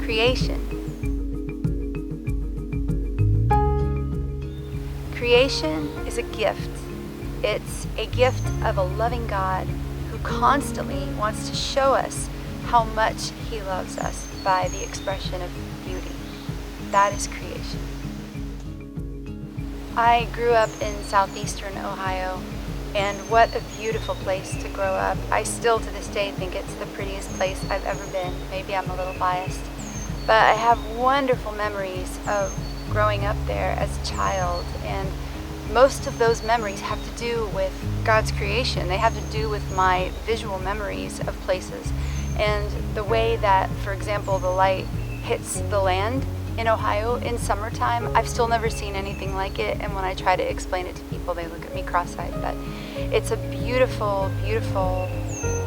creation. Creation is a gift. It's a gift of a loving God who constantly wants to show us how much He loves us by the expression of beauty. That is creation. I grew up in southeastern Ohio, and what a beautiful place to grow up. I still to this day think it's the prettiest place I've ever been. Maybe I'm a little biased, but I have wonderful memories of growing up there as a child, and most of those memories have to do with God's creation. They have to do with my visual memories of places and the way that, for example, the light hits the land in Ohio in summertime. I've still never seen anything like it, and when I try to explain it to people, they look at me cross-eyed. But it's a beautiful, beautiful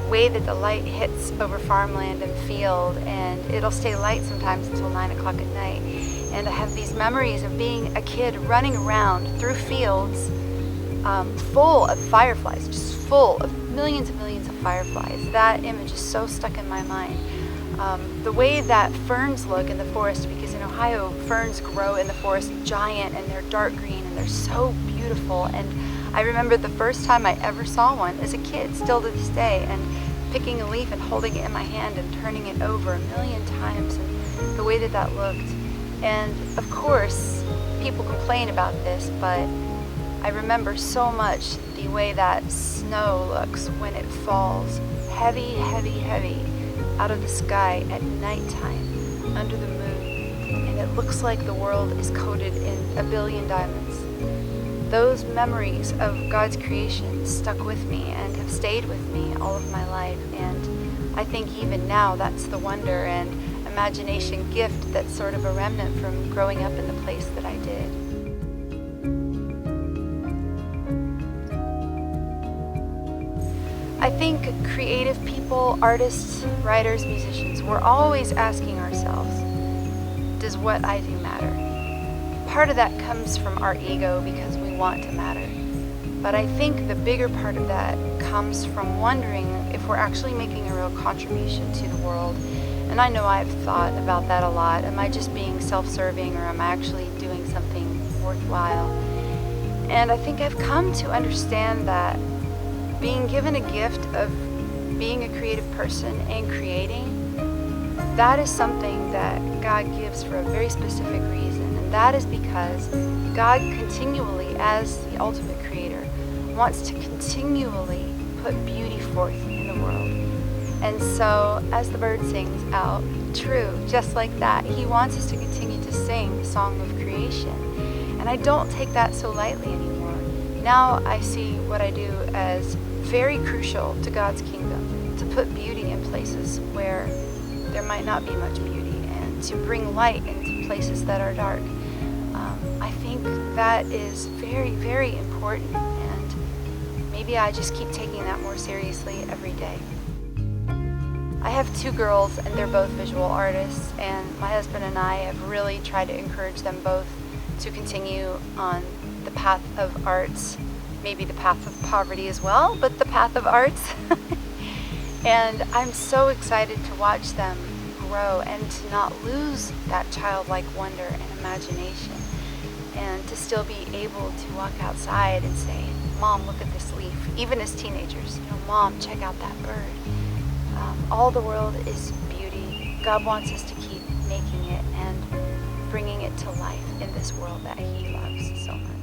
way that the light hits over farmland and field, and it'll stay light sometimes until 9 o'clock at night. And I have these memories of being a kid running around through fields full of fireflies, just full of millions and millions of fireflies. That image is so stuck in my mind. The way that ferns look in the forest, because in Ohio ferns grow in the forest giant, and they're dark green and they're so beautiful. And I remember the first time I ever saw one as a kid, still to this day, and picking a leaf and holding it in my hand and turning it over a million times, and the way that that looked. And of course, people complain about this, but I remember so much the way that snow looks when it falls heavy, heavy, heavy out of the sky at nighttime under the moon, and it looks like the world is coated in a billion diamonds. Those memories of God's creation stuck with me and have stayed with me all of my life, and I think even now that's the wonder and imagination gift that's sort of a remnant from growing up in the place that I did. I think creative people, artists, writers, musicians, we're always asking ourselves, does what I do matter? Part of that comes from our ego because we want to matter. But I think the bigger part of that comes from wondering if we're actually making a real contribution to the world. And I know I've thought about that a lot. Am I just being self-serving, or am I actually doing something worthwhile? And I think I've come to understand that being given a gift of being a creative person and creating, that is something that God gives for a very specific reason. And that is because God continually, as the ultimate creator, wants to continually put beauty forth in the world. And so, as the bird sings out, true, just like that, He wants us to continue to sing the song of creation. And I don't take that so lightly anymore. Now I see what I do as very crucial to God's kingdom, to put beauty in places where there might not be much beauty, and to bring light into places that are dark. I think that is very, very important, and maybe I just keep taking that more seriously every day. I have 2 girls, and they're both visual artists, and my husband and I have really tried to encourage them both to continue on the path of arts, maybe the path of poverty as well, but the path of arts. And I'm so excited to watch them grow and to not lose that childlike wonder and imagination, and to still be able to walk outside and say, Mom, look at this leaf. Even as teenagers, Mom, check out that bird. All the world is beauty. God wants us to keep making it and bringing it to life in this world that He loves so much.